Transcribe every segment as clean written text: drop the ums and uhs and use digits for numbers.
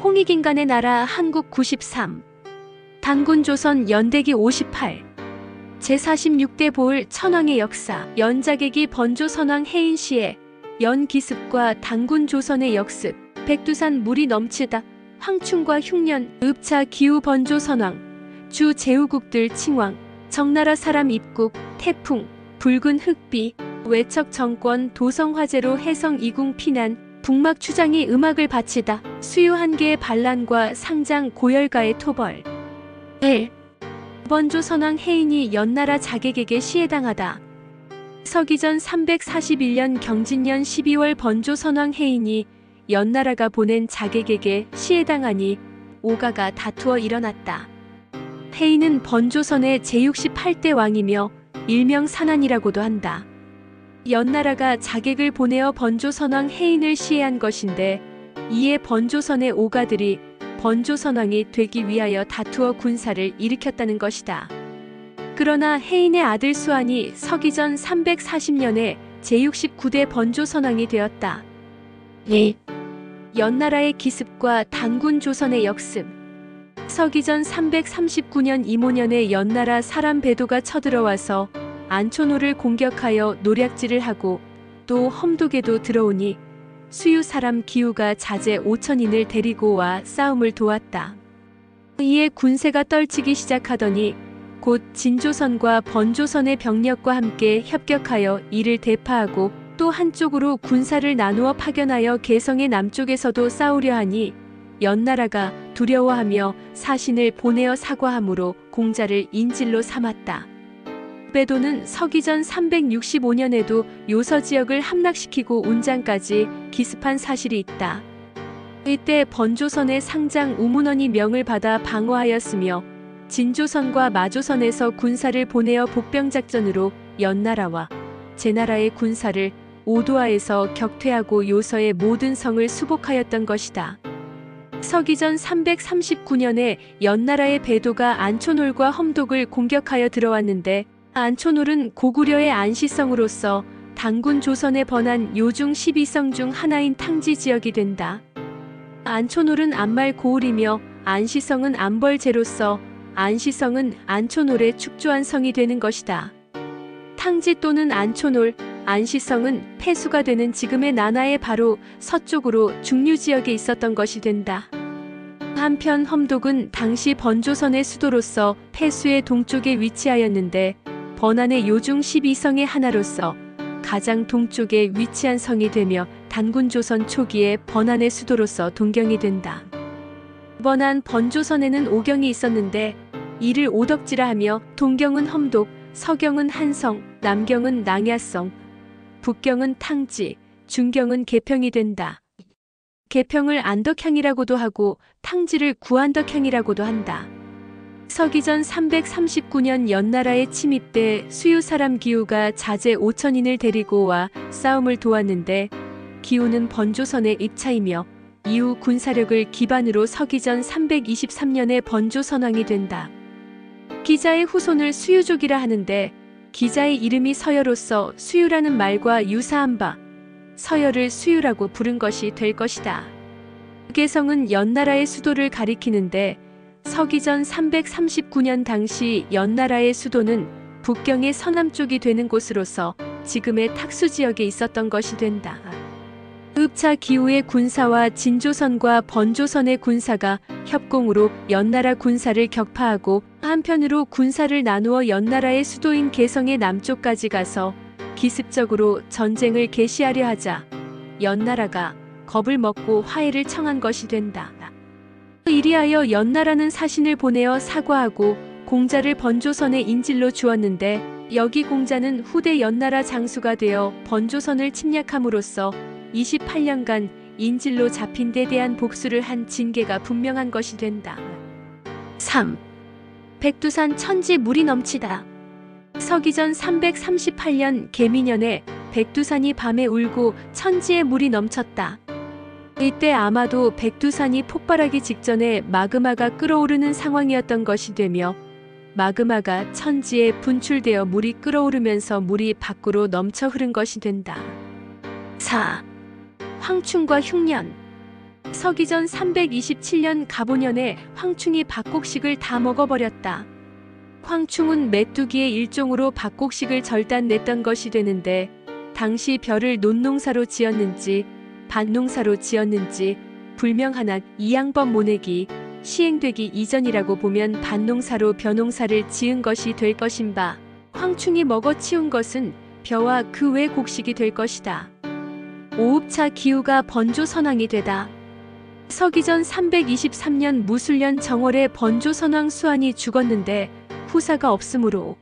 홍익인간의 나라 한국 93 단군조선 연대기 58 제46대 보을 천황의 역사 연자객이 번조선왕 해인시의 연기습과 단군조선의 역습 백두산 물이 넘치다 황충과 흉년 읍차 기후 번조선왕 주 제후국들 칭왕 정나라 사람 입국 태풍 붉은 흑비 외척 정권 도성화재로 해성 이궁 피난 북막 추장이 음악을 바치다 수유 한 개의 반란과 상장 고열가의 토벌 1. 번조선왕 해인이 연나라 자객에게 시해당하다. 서기전 341년 경진년 12월 번조선왕 해인이 연나라가 보낸 자객에게 시해당하니 오가가 다투어 일어났다. 해인은 번조선의 제68대 왕이며 일명 산안이라고도 한다. 연나라가 자객을 보내어 번조선왕 해인을 시해한 것인데 이에 번조선의 오가들이 번조선왕이 되기 위하여 다투어 군사를 일으켰다는 것이다. 그러나 해인의 아들 수안이 서기전 340년에 제69대 번조선왕이 되었다. 2. 연나라의 기습과 단군조선의 역습 서기전 339년 이모년에 연나라 사람 배도가 쳐들어와서 안초노를 공격하여 노략질을 하고 또 험독에도 들어오니 수유 사람 기후가 자제 5천인을 데리고 와 싸움을 도왔다. 이에 군세가 떨치기 시작하더니 곧 진조선과 번조선의 병력과 함께 협격하여 이를 대파하고 또 한쪽으로 군사를 나누어 파견하여 개성의 남쪽에서도 싸우려 하니 연나라가 두려워하며 사신을 보내어 사과함으로 공자를 인질로 삼았다. 배도는 서기전 365년에도 요서 지역을 함락시키고 운장까지 기습한 사실이 있다. 이때 번조선의 상장 우문원이 명을 받아 방어하였으며 진조선과 마조선에서 군사를 보내어 복병작전으로 연나라와 제나라의 군사를 오도하에서 격퇴하고 요서의 모든 성을 수복하였던 것이다. 서기전 339년에 연나라의 배도가 안초놀과 험독을 공격하여 들어왔는데 안초놀은 고구려의 안시성으로서 단군 조선에 번한 요중 12성 중 하나인 탕지 지역이 된다. 안초놀은 안말 고을이며 안시성은 안벌제로서 안시성은 안초놀의 축조한 성이 되는 것이다. 탕지 또는 안초놀, 안시성은 폐수가 되는 지금의 나나의 바로 서쪽으로 중류지역에 있었던 것이 된다. 한편 험독은 당시 번조선의 수도로서 폐수의 동쪽에 위치하였는데 번안의 요중 12성의 하나로서 가장 동쪽에 위치한 성이 되며 단군조선 초기에 번안의 수도로서 동경이 된다. 번안 번조선에는 오경이 있었는데 이를 오덕지라 하며 동경은 험독, 서경은 한성, 남경은 낭야성, 북경은 탕지, 중경은 개평이 된다. 개평을 안덕향이라고도 하고 탕지를 구안덕향이라고도 한다. 서기전 339년 연나라의 침입 때 수유 사람 기후가 자제 5천인을 데리고 와 싸움을 도왔는데 기후는 번조선의 입차이며 이후 군사력을 기반으로 서기전 323년에 번조선왕이 된다. 기자의 후손을 수유족이라 하는데 기자의 이름이 서여로서 수유라는 말과 유사한 바 서여를 수유라고 부른 것이 될 것이다. 개성은 연나라의 수도를 가리키는데 서기전 339년 당시 연나라의 수도는 북경의 서남쪽이 되는 곳으로서 지금의 탁수지역에 있었던 것이 된다. 읍차 기후의 군사와 진조선과 번조선의 군사가 협공으로 연나라 군사를 격파하고 한편으로 군사를 나누어 연나라의 수도인 개성의 남쪽까지 가서 기습적으로 전쟁을 개시하려 하자 연나라가 겁을 먹고 화해를 청한 것이 된다. 이리하여 연나라는 사신을 보내어 사과하고 공자를 번조선의 인질로 주었는데 여기 공자는 후대 연나라 장수가 되어 번조선을 침략함으로써 28년간 인질로 잡힌 데 대한 복수를 한 징계가 분명한 것이 된다. 3. 백두산 천지 물이 넘치다. 서기전 338년 개미년에 백두산이 밤에 울고 천지에 물이 넘쳤다. 이때 아마도 백두산이 폭발하기 직전에 마그마가 끓어오르는 상황이었던 것이 되며 마그마가 천지에 분출되어 물이 끓어오르면서 물이 밖으로 넘쳐 흐른 것이 된다. 4. 황충과 흉년 서기전 327년 갑오년에 황충이 박곡식을 다 먹어버렸다. 황충은 메뚜기의 일종으로 박곡식을 절단냈던 것이 되는데 당시 벼를 논농사로 지었는지 밭농사로 지었는지 불명하나 이 양법 모내기 시행되기 이전이라고 보면 밭농사로 벼농사를 지은 것이 될 것인바 황충이 먹어치운 것은 벼와 그 외 곡식이 될 것이다. 5흡차 기후가 번조선왕이 되다. 서기전 323년 무술년 정월에 번조선왕 수안이 죽었는데 후사가 없으므로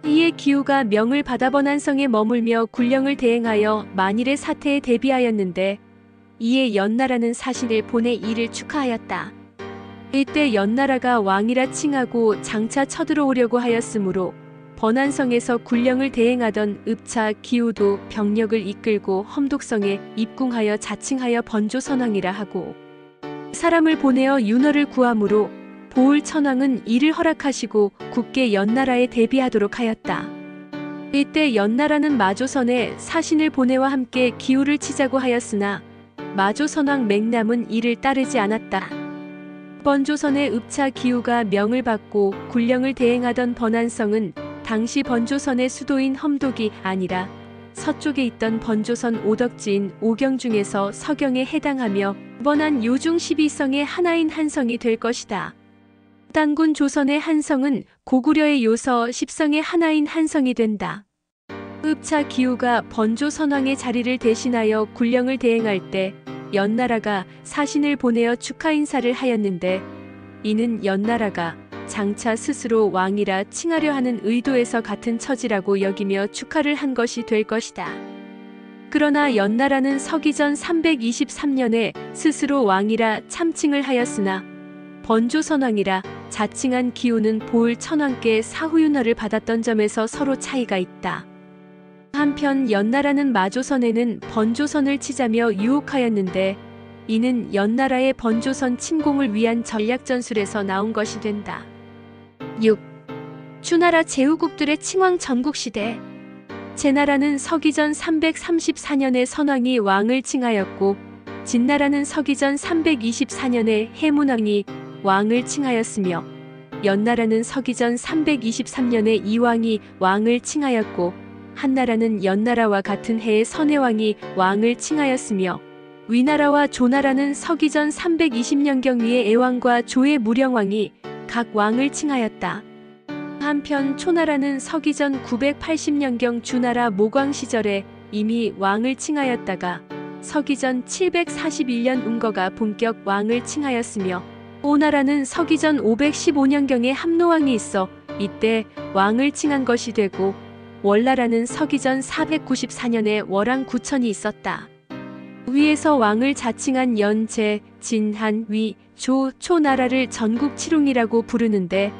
이에 기후가 명을 받아 번안성에 머물며 군령을 대행하여 만일의 사태에 대비하였는데 이에 연나라는 사신을 보내 이를 축하하였다. 이때 연나라가 왕이라 칭하고 장차 쳐들어오려고 하였으므로 번안성에서 군령을 대행하던 읍차 기후도 병력을 이끌고 험독성에 입궁하여 자칭하여 번조선왕이라 하고 사람을 보내어 윤허를 구함으로 보울천왕은 이를 허락하시고 굳게 연나라에 대비하도록 하였다. 이때 연나라는 마조선에 사신을 보내와 함께 기후를 치자고 하였으나 마조선왕 맹남은 이를 따르지 않았다. 번조선의 읍차 기후가 명을 받고 군령을 대행하던 번안성은 당시 번조선의 수도인 험독이 아니라 서쪽에 있던 번조선 오덕지인 오경 중에서 서경에 해당하며 번안 요중 12성의 하나인 한성이 될 것이다. 단군 조선의 한성은 고구려의 요서 10성의 하나인 한성이 된다. 읍차 기후가 번조선왕의 자리를 대신하여 군령을 대행할 때 연나라가 사신을 보내어 축하 인사를 하였는데 이는 연나라가 장차 스스로 왕이라 칭하려 하는 의도에서 같은 처지라고 여기며 축하를 한 것이 될 것이다. 그러나 연나라는 서기전 323년에 스스로 왕이라 참칭을 하였으나 번조선왕이라 자칭한 기후는 보울천왕께 사후윤허를 받았던 점에서 서로 차이가 있다. 한편 연나라는 마조선에는 번조선을 치자며 유혹하였는데 이는 연나라의 번조선 침공을 위한 전략전술에서 나온 것이 된다. 6. 주나라 제후국들의 칭왕 전국시대. 제나라는 서기전 334년에 선왕이 왕을 칭하였고 진나라는 서기전 324년에 해문왕이 왕을 칭하였으며 연나라는 서기전 323년에 이왕이 왕을 칭하였고 한나라는 연나라와 같은 해에 선해왕이 왕을 칭하였으며 위나라와 조나라는 서기전 320년경위에 애왕과 조의 무령왕이 각 왕을 칭하였다. 한편 초나라는 서기전 980년경 주나라 모광 시절에 이미 왕을 칭하였다가 서기전 741년 운거가 본격 왕을 칭하였으며 오나라는 서기전 515년경에 함노왕이 있어 이때 왕을 칭한 것이 되고 월나라는 서기전 494년에 월왕 구천이 있었다. 위에서 왕을 자칭한 연, 제, 진, 한, 위, 조, 초나라를 전국 칠웅이라고 부르는데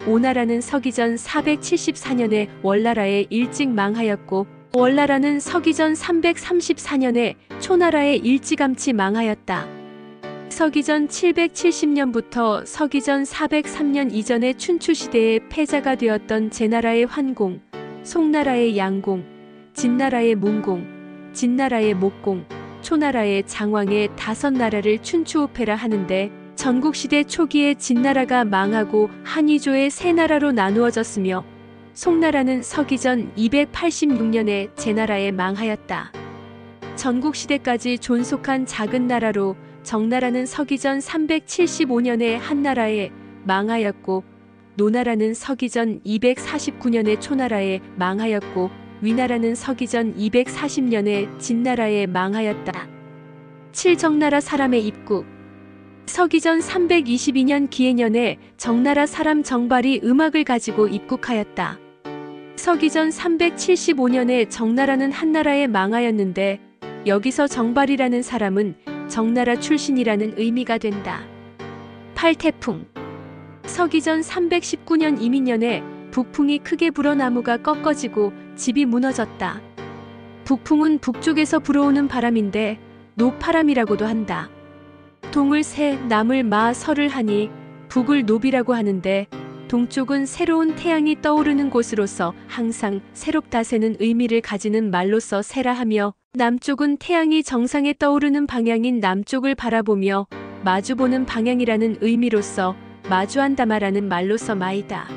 오나라는 서기전 474년에 월나라에 일찍 망하였고 월나라는 서기전 334년에 초나라에 일찌감치 망하였다. 서기전 770년부터 서기전 403년 이전의 춘추시대에 패자가 되었던 제나라의 환공, 송나라의 양공, 진나라의 문공, 진나라의 목공, 초나라의 장왕의 5나라를 춘추우패라 하는데 전국시대 초기에 진나라가 망하고 한의조의 3나라로 나누어졌으며 송나라는 서기전 286년에 제나라에 망하였다. 전국시대까지 존속한 작은 나라로 정나라는 서기전 375년에 한나라에 망하였고 노나라는 서기전 249년에 초나라에 망하였고 위나라는 서기전 240년에 진나라에 망하였다. 7정나라 사람의 입국. 서기전 322년 기해년에 정나라 사람 정발이 음악을 가지고 입국하였다. 서기전 375년에 정나라는 한나라에 망하였는데 여기서 정발이라는 사람은 정나라 출신이라는 의미가 된다. 8태풍. 서기전 319년 이민년에 북풍이 크게 불어 나무가 꺾어지고 집이 무너졌다. 북풍은 북쪽에서 불어오는 바람인데 노파람이라고도 한다. 동을 새, 남을 마, 설을 하니 북을 노비라고 하는데 동쪽은 새로운 태양이 떠오르는 곳으로서 항상 새롭다새는 의미를 가지는 말로서 새라 하며 남쪽은 태양이 정상에 떠오르는 방향인 남쪽을 바라보며 마주보는 방향이라는 의미로서 마주한다마라는 말로서 마이다.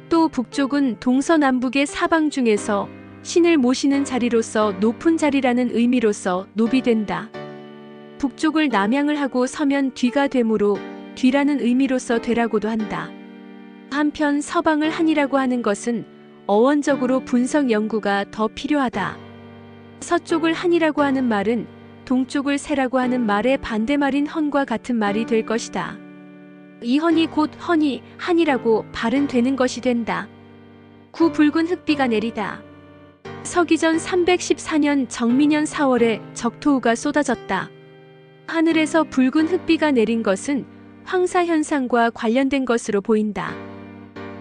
또 북쪽은 동서남북의 사방 중에서 신을 모시는 자리로서 높은 자리라는 의미로서 노비된다. 북쪽을 남향을 하고 서면 뒤가 되므로 뒤라는 의미로서 되라고도 한다. 한편 서방을 한이라고 하는 것은 어원적으로 분석 연구가 더 필요하다. 서쪽을 한이라고 하는 말은 동쪽을 세라고 하는 말의 반대말인 헌과 같은 말이 될 것이다. 이 헌이 곧 헌이 한이라고 발음되는 것이 된다. 구 붉은 흙비가 내리다. 서기전 314년 정민년 4월에 적토우가 쏟아졌다. 하늘에서 붉은 흙비가 내린 것은 황사현상과 관련된 것으로 보인다.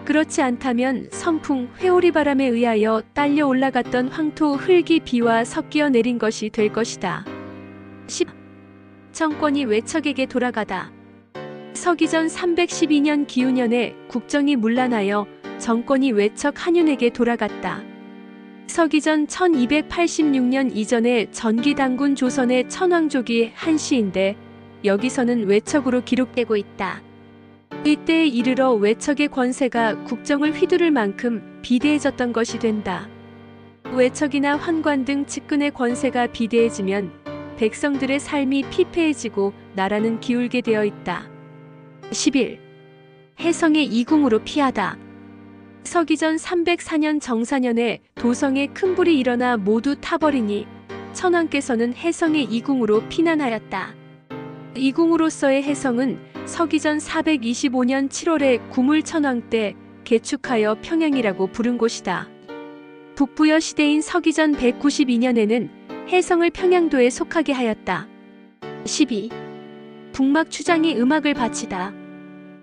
그렇지 않다면 선풍, 회오리바람에 의하여 딸려 올라갔던 황토 흙이 비와 섞여 내린 것이 될 것이다. 10. 정권이 외척에게 돌아가다. 서기전 312년 기우년에 국정이 문란하여 정권이 외척 한윤에게 돌아갔다. 서기전 1286년 이전에 전기당군 조선의 천황족이 한시인데 여기서는 외척으로 기록되고 있다. 이때에 이르러 외척의 권세가 국정을 휘두를 만큼 비대해졌던 것이 된다. 외척이나 환관 등 측근의 권세가 비대해지면 백성들의 삶이 피폐해지고 나라는 기울게 되어 있다. 11. 해성의 이궁으로 피하다. 서기전 304년 정사년에 도성에 큰 불이 일어나 모두 타버리니 천황께서는 해성의 이궁으로 피난하였다. 이궁으로서의 해성은 서기전 425년 7월에 구물천왕 때 개축하여 평양이라고 부른 곳이다. 북부여 시대인 서기전 192년에는 해성을 평양도에 속하게 하였다. 12. 북막 추장이 음악을 바치다.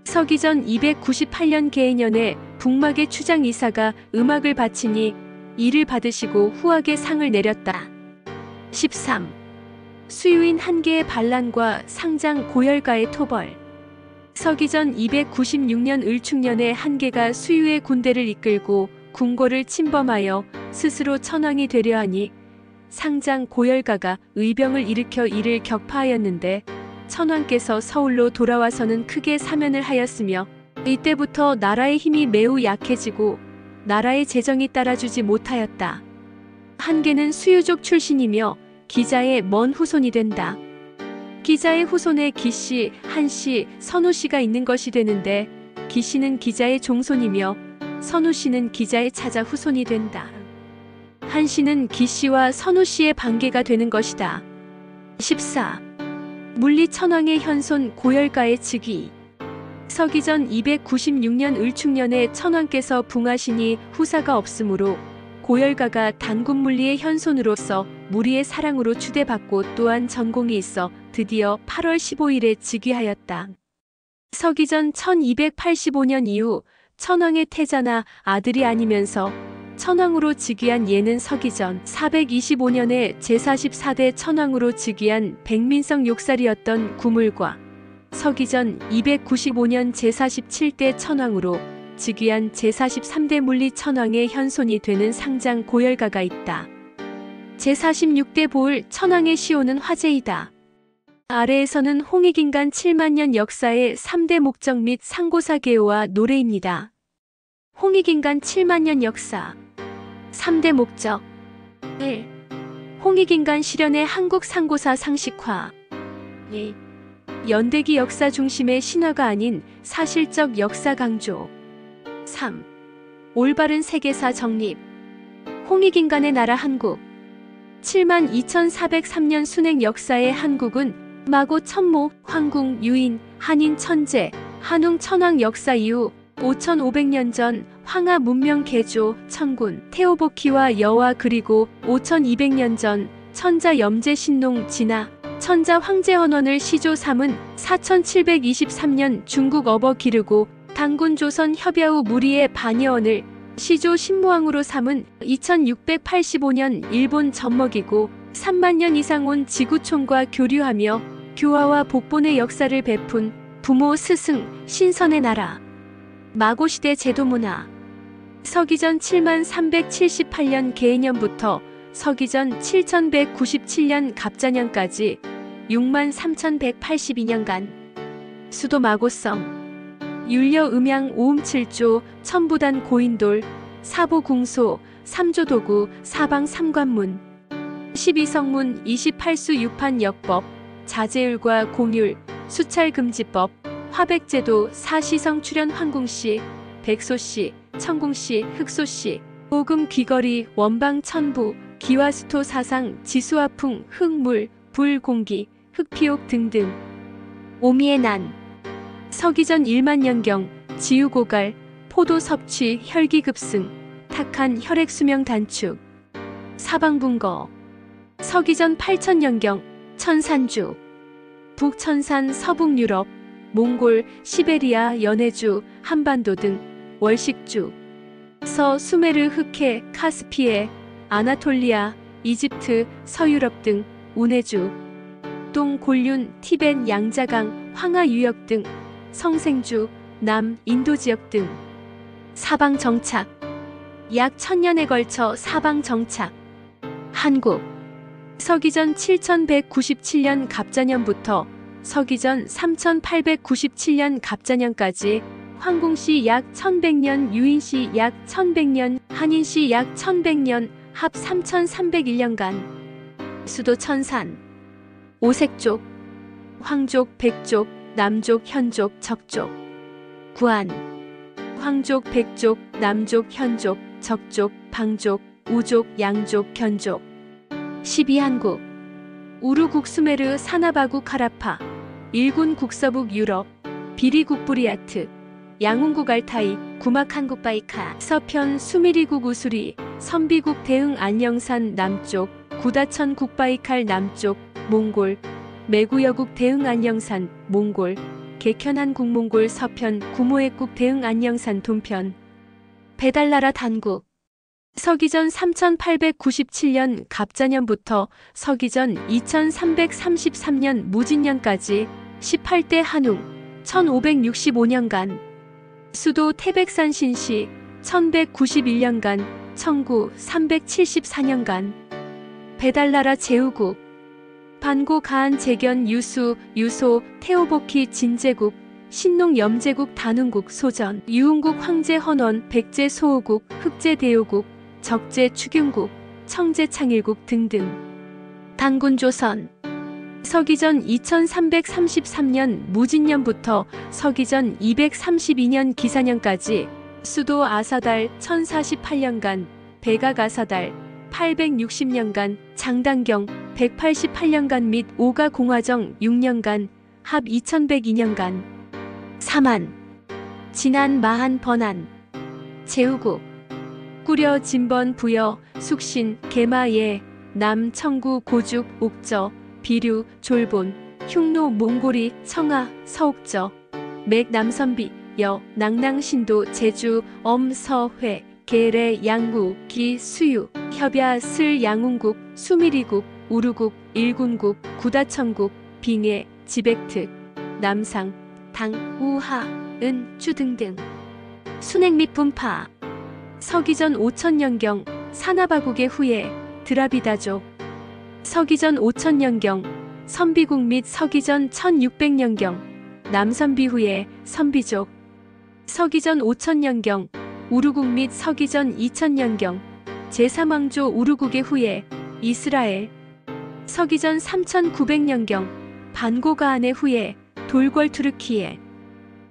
서기전 298년 계해년에 북막의 추장 이사가 음악을 바치니 이를 받으시고 후하게 상을 내렸다. 13. 수유인 한계의 반란과 상장 고열가의 토벌. 서기전 296년 을충년에 한계가 수유의 군대를 이끌고 궁궐을 침범하여 스스로 천왕이 되려 하니 상장 고열가가 의병을 일으켜 이를 격파하였는데 천왕께서 서울로 돌아와서는 크게 사면을 하였으며 이때부터 나라의 힘이 매우 약해지고 나라의 재정이 따라주지 못하였다. 한계는 수유족 출신이며 기자의 먼 후손이 된다. 기자의 후손에 기씨, 한씨, 선우씨가 있는 것이 되는데 기씨는 기자의 종손이며 선우씨는 기자의 차자 후손이 된다. 한씨는 기씨와 선우씨의 반계가 되는 것이다. 14. 물리천왕의 현손 고열가의 즉위. 서기전 296년 을충년에 천왕께서 붕하시니 후사가 없으므로 고열가가 단군물리의 현손으로서 무리의 사랑으로 추대받고 또한 전공이 있어 드디어 8월 15일에 즉위하였다. 서기전 1285년 이후 천왕의 태자나 아들이 아니면서 천왕으로 즉위한 예는 서기전 425년에 제44대 천왕으로 즉위한 백민성 욕살이었던 구물과 서기전 295년 제47대 천왕으로 즉위한 제43대 물리 천왕의 현손이 되는 상장 고열가가 있다. 제46대 보을 천왕의 시호는 화제이다. 아래에서는 홍익인간 7만년 역사의 3대 목적 및 상고사 개요와 노래입니다. 홍익인간 7만년 역사 3대 목적 1. 홍익인간 실현의 한국 상고사 상식화 2. 연대기 역사 중심의 신화가 아닌 사실적 역사 강조 3. 올바른 세계사 정립. 홍익인간의 나라 한국. 72,403년 순행 역사의 한국은 마고 천모, 황궁, 유인, 한인 천재, 한웅 천황 역사 이후 5,500년 전 황하 문명 개조, 천군, 태오보키와 여와 그리고 5,200년 전 천자 염제 신농 진화, 천자 황제 헌원을 시조 삼은 4,723년 중국 어버 기르고 당군 조선 협야후 무리의 반여원을 시조 신무왕으로 삼은 2685년 일본 젖먹이고 3만 년 이상 온 지구촌과 교류하며 교화와 복본의 역사를 베푼 부모 스승 신선의 나라. 마고시대 제도문화. 서기전 7만 378년 개해년부터 서기전 7197년 갑자년까지 63,182년간 수도 마고성 율려 음양 오음칠조 천부단 고인돌 사보궁소 삼조도구 사방 삼관문 12성문 28수 유판역법 자제율과 공율 수찰금지법 화백제도 사시성 출연 황궁시 백소시 천궁시 흑소시 오금 귀거리 원방 천부 기와수토 사상 지수화풍 흙물 불 공기 흑피옥 등등 오미의 난 서기전 1만년경 지우고갈 포도 섭취 혈기급승 탁한 혈액수명 단축 사방분거 서기전 8천년경 천산주 북천산 서북유럽 몽골 시베리아 연해주 한반도 등 월식주 서 수메르 흑해 카스피해 아나톨리아 이집트 서유럽 등 운해주 동 곤륜 티벳 양자강 황하 유역 등 성생주 남 인도 지역 등 사방 정착 약 1000년에 걸쳐 사방 정착 한국 서기전 7197년 갑자년부터 서기전 3897년 갑자년까지 황궁시 약 1100년 유인시 약 1100년 한인시 약 1100년 합 3301년간 수도 천산 오색족 황족 백족 남족 현족 적족 구안 황족 백족 남족 현족 적족 방족 우족 양족 견족 12한국 우루국 수메르 사나바국 카라파 일군 국서북 유럽 비리국부리아트 양운국 알타이 구막 한국바이카 서편 수미리국 우수리 선비국 대흥 안녕산 남쪽 구다천 국바이칼 남쪽 몽골 매구여국 대흥 안녕산 몽골 개현한 국몽골 서편 구모액국 대흥 안녕산 동편 배달나라 단국 서기전 3897년 갑자년부터 서기전 2333년 무진년까지 18대 한웅 1565년간 수도 태백산 신시 1191년간 청구 374년간 배달나라 제후국 반고 가한 재견 유수 유소 태오복희 진제국 신농 염제국 단흥국 소전 유흥국 황제 헌원 백제 소호국 흑제 대요국 적제 추균국 청제 창일국 등등 단군조선 서기전 2333년 무진년부터 서기전 232년 기사년까지 수도 아사달 1048년간 백악아사달 860년간 장단경 188년간 및 오가공화정 6년간 합 2102년간 사만 진안 마한 번안 제후국 꾸려 진번 부여 숙신 개마예 남 청구 고죽 옥저 비류 졸본 흉노 몽골이 청하 서옥저 맥 남선비 여 낭낭신도 제주 엄서회 계래 양구 기 수유 협야 슬 양운국 수미리국 우루국 일군국 구다천국 빙해 지백특 남상 당 우하 은주 등등 순행 및 분파 서기전 5000년경 사나바국의 후예 드라비다족 서기전 5000년경 선비국 및 서기전 1600년경 남선비 후예 선비족 서기전 5000년경 우루국 및 서기전 2000년경 제3왕조 우루국의 후예 이스라엘 서기전 3900년경 반고가한의 후예 돌궐 투르키예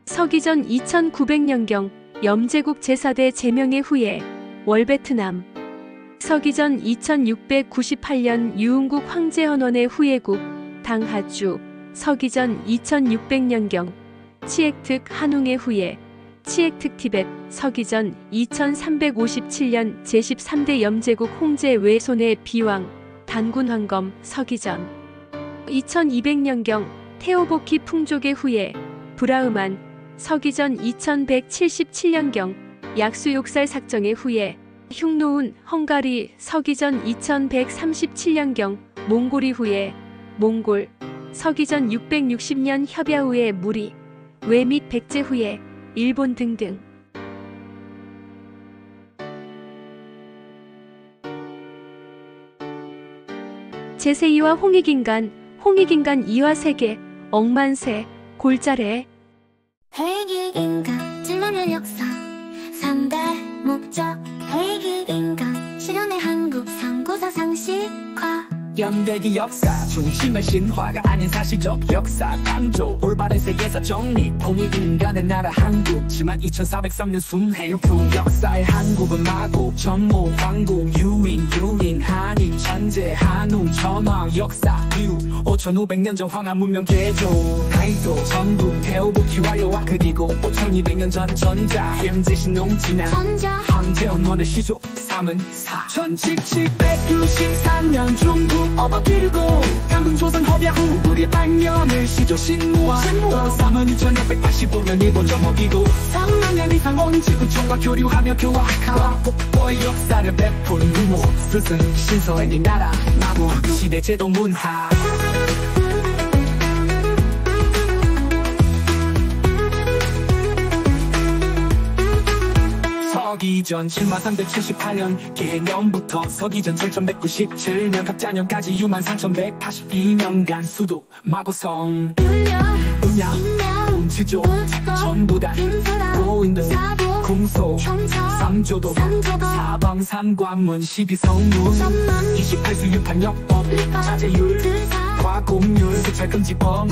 서기전 2900년경 염제국 제4대 제명의 후예 월베트남 서기전 2698년 유흥국 황제헌원의 후예국 당하주 서기전 2600년경 치액특 한웅의 후예 치액특 티벳 서기전 2357년 제13대 염제국 홍제 외손의 비왕 단군황검 서기전 2200년경 태오복희 풍족의 후예 브라흐만 서기전 2177년경 약수욕살 삭정의 후예 흉노운 헝가리 서기전 2137년경 몽골이 후예 몽골 서기전 660년 협야 후에 무리 외 및 백제 후에 일본 등등 제세2와 홍익인간, 홍익인간 2와 세계, 억만세, 골자래. 홍익인간, 질문의 역사, 3대 목적. 홍익인간, 실현의 한국, 상고사 상식화. 연대기 역사, 중심의 신화가 아닌 사실적 역사 강조, 올바른 세계사 정리, 홍익인간의 나라 한국. 72,403년 순회일품 역사의 한국은 마고, 전모, 황궁, 유인, 한인, 천재, 한웅, 천황 역사 이후 5,500년 전 황하 문명 개조, 가이도, 전국, 태호부키 완료와 그리고 5,200년 전 전자, 현재 신농진화, 황제원원의 시조, 3은 4. 1793년 중국 업어기르고 강릉조선 허비아 후 우리의 반면을 시조 신무와 3은 2685년 일본 점먹이고 3만년 이상 온 지구촌과 교류하며 교화하와 복보의 역사를 베푼 루모 스승 신서의 이 나라 마구 시대 제도 문화. 서기전 7378년 개념부터 서기전 7197년 갑자년까지 63,182년간 수도 마고성 음양 운치조 전부다 고인등 궁소 삼조도 사방 삼관문 12성문 28수 유판역법 자제율 과공률 수찰금지법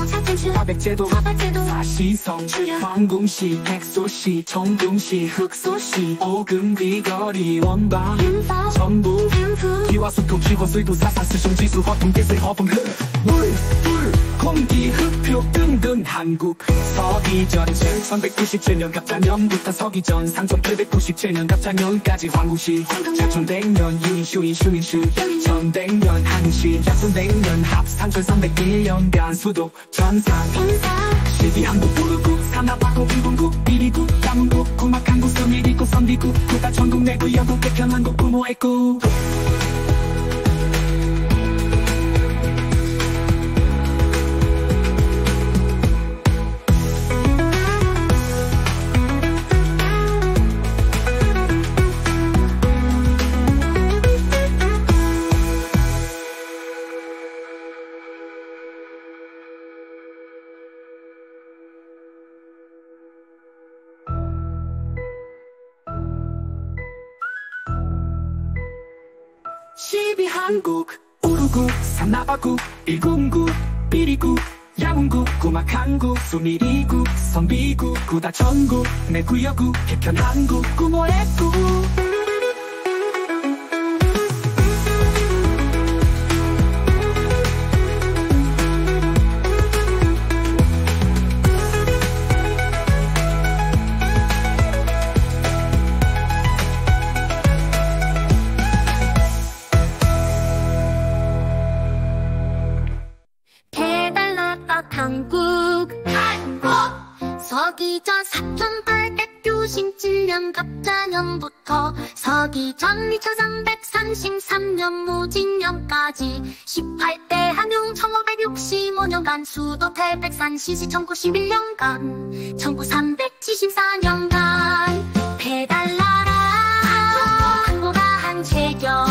화백제도 사시성 황궁시 백소시 정궁시 흑소시 오금비거리 원방 전부 기와수토 기호수도 사사스숑지수 허풍개세 허풍흑 물 공기 흑표 등등 한국. 서기전 1197년 갑자년부터 서기전 상종 897년 갑자년까지 황궁시 제천백년 유인슈 전백년 한시 약손백년 합 3301년간 수도 전상 12 한국 부르국 산하바고 일본국 비리국 양문국 구막한국 서미리국 선비국 국가 전국 내구 영국 백현한국 부모애국. 한국 우루국 산나바국 일군국 비리국 양운국 구막한국 수미리국 선비국 구다천국 내구여국 개편한국 구모애국. 서기전 4897년 갑자년부터 서기전 2333년 무진년까지 18대 한용 1565년간 수도 태백산 시시 1911년간 1974년간 배달나라 한보라 한채경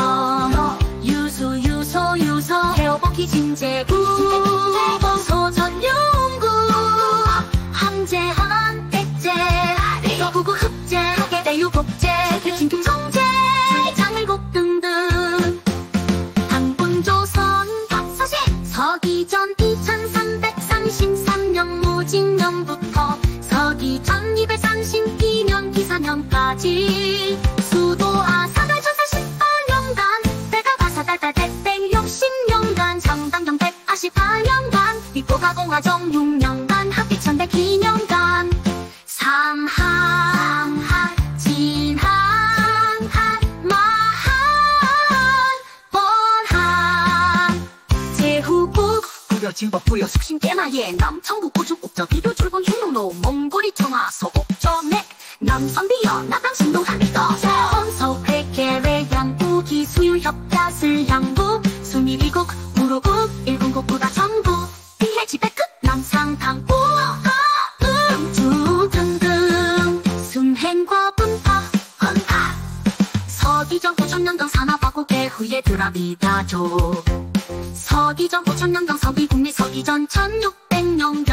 유소 태호복희 진제구 소전용구 함재한 백제 여구구 흑제 대유복제 진통성제 장일곡 등등 한분조선 박서시 서기전 2333년 무진년부터 서기전 232년 기사년까지 수도 아사달 1048년간 대가가사달달 160년간 정당경 184년간 입고가공화정 6년간 합기천대 기년간 삼한 진한 마한 번한 제후국 부여진법 부여 숙신 깨마예 남청국 우주국적 비교 출근 흉노노 몽골이 청하 소곡점액 남선비여 나방신도 한미더 혼석 회계외 양구 기수유 협자슬 양국 수미리국 우루국 일군국 구다전국 비해지백급 남상탕 음주 등등 순행과 분파 서기전 9천년경 산하바고 개후에 드라비다조 서기전 5천년경 서기국리 서기전 1600년경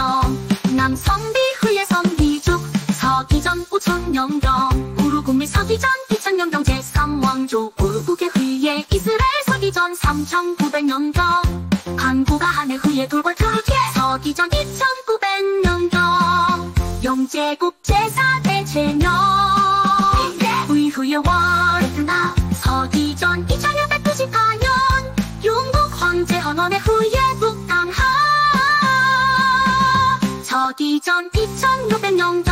남성비 후예 성기죽 서기전 5천년경 우루국리 서기전 2000년경 제3왕조 울국의 후예 이스라엘 서기전 3900년경 한국아 한해 후예 돌궐 트루키에 서기전 2900년경 영제국 제4대 제명 후예 월 베트남 서기전 2694년 용국 황제 헌원의 후예 북당하 서기전 2600년경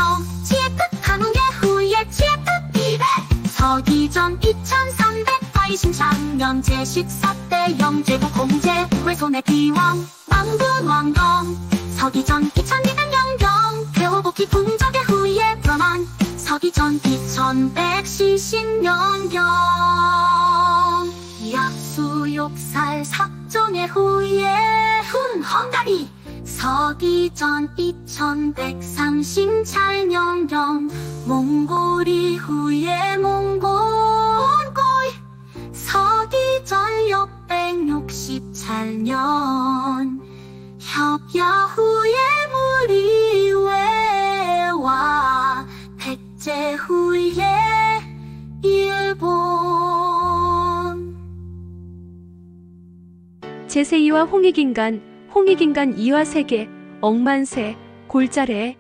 치에특 한웅의 후예 치에특 200 서기전 2380작년 제14대 영제국 공제 외손의 비왕 망군왕경 서기전 2200년경 배호복희 궁적의 후예 변환 서기전 2170년경 약수욕살 삭종의 후예 훈헝가리 서기전 2138년경 몽골이 후예 몽골고이 서기전 668년 협야 후예 무리외와 백제 후예 일본 제세2와 홍익인간, 홍익인간 2와 세계, 억만세, 골자래,